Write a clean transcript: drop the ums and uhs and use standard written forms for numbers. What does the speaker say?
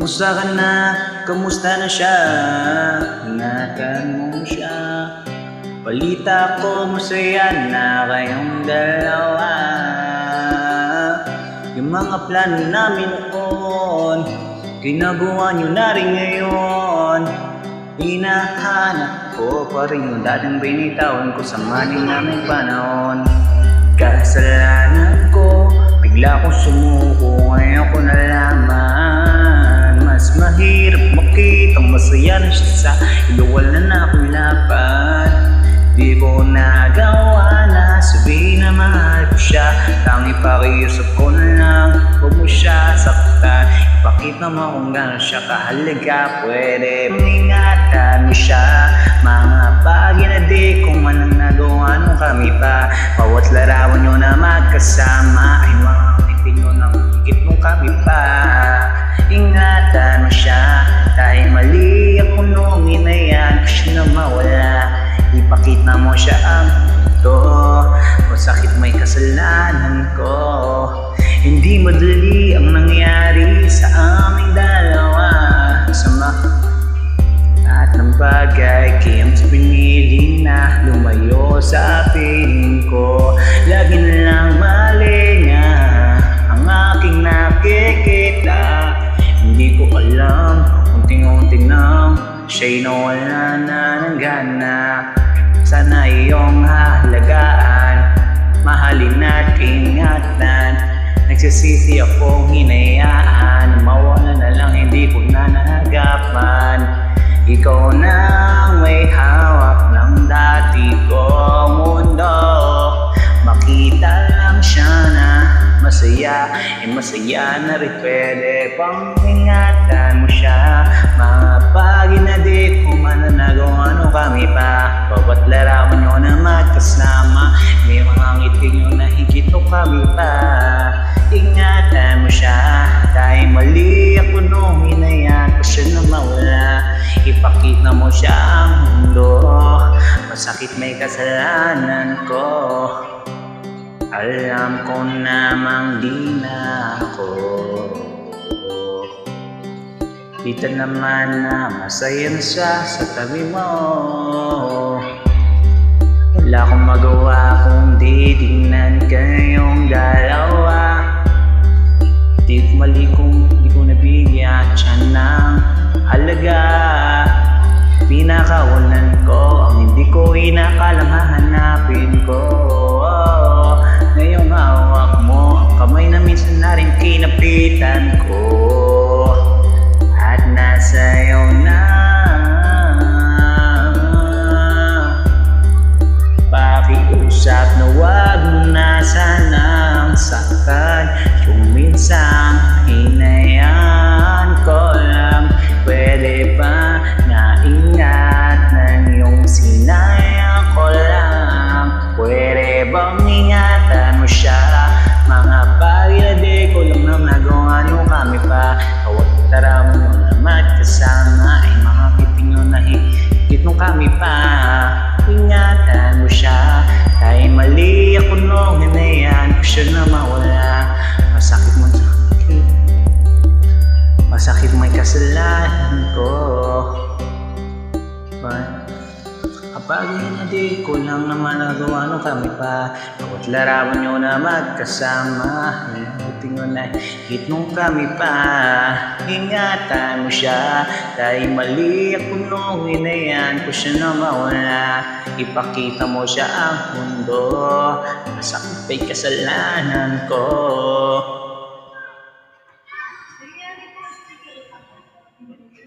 Kamusta ka na? Kamusta na siya? Ingatan mo siya. Balita ko masaya na kayong dalawa. Yung mga plano namin noon, ginagawa nyo na rin ngayon. Hinahanap ko pa rin yung dating binitawan ko sa maling naming panahon. Kasalanan ko, bigla kong sumuko, ngayon ko nalaman. Mas mahirap makita, masaya na siya sa iluwal na nakulapan. Di ko nagawa na sabihin na mahal ko siya. Tanging pakiusap ko na lang, huwag mo siya saktan. Ipakita mo kung gano'n siya kahalaga. Pwede ingatan mo siya. Mga bagay na di kung manang nagawa nung kami pa. Bawat larawan nyo na magkasama ay mga ngiti nyo nang higit nung kami pa. Ingatan mo siya, dahil mali ako nung inayan ko siya na mawala. Ipakita mo siya ang mundo, masakit may kasalanan ko. Hindi madali ang nangyari sa aming dalawa. Sama at ng bagay, kaya mas pinili na lumayo sa piling ko. Lagi na lang mali niya ang aking nakikita. Hindi ko alam, unting-unting nang siya'y nawala na ng gana. Sana iyong hahalagaan, mahalin at ingatan. Nagsisisi akong hinayaan, mawala na lang hindi ko na nahagapan. Ikaw na may hawak ng dati kong mundo. Makita lang siya na masaya, masaya na rin. Pwede pang ingatan mo siya. Mga bagay na di ko man na nagawa nung kami pa. Bawat larawan nyo na magkasama, may mga ngiti nyo na higit nung kami pa. Ingatan mo siya, dahil mali ako nung hinayan ko siya na mawala. Ipakita mo siya ang mundo, masakit may kasalanan ko. Alam ko namang di na ako. Dito naman na masaya na siya sa tabi mo. Wala akong magawa kung titignan kayong dalawa. Di ko mali kung di ko nabigyan siya ng halaga. Pinakawalan ko ang hindi ko inakalang hahanapin ko. Ngayong hawak mo ang kamay na minsan na rin kinapitan ko. At nasa iyo na. Pakiusap na wag mo na sanang saktan. Kung minsan hinayaan ko lang, pwede ba na ingatan yung sinayang ko lang? Pwede bang ingatan mo siya? Mga bagay na di ko lang na nagawa nyo kami pa. Bawat larawan nyo na magkasama ay mga ngiti nyo na higit nung kami pa. Ingatan mo siya, dahil mali ako nung hinayan ko siya na mawala. Masakit mo sakit, masakit may kasalanan ko. Bagay na di ko lang naman nagawa nung kami pa. Bawat larawan nyo na magkasama, ngiti nyo na higit nung kami pa. Ingatan mo siya, dahil mali ako nung hinayan ko siya na mawala. Ipakita mo siya ang mundo, masakit may kasalanan ko.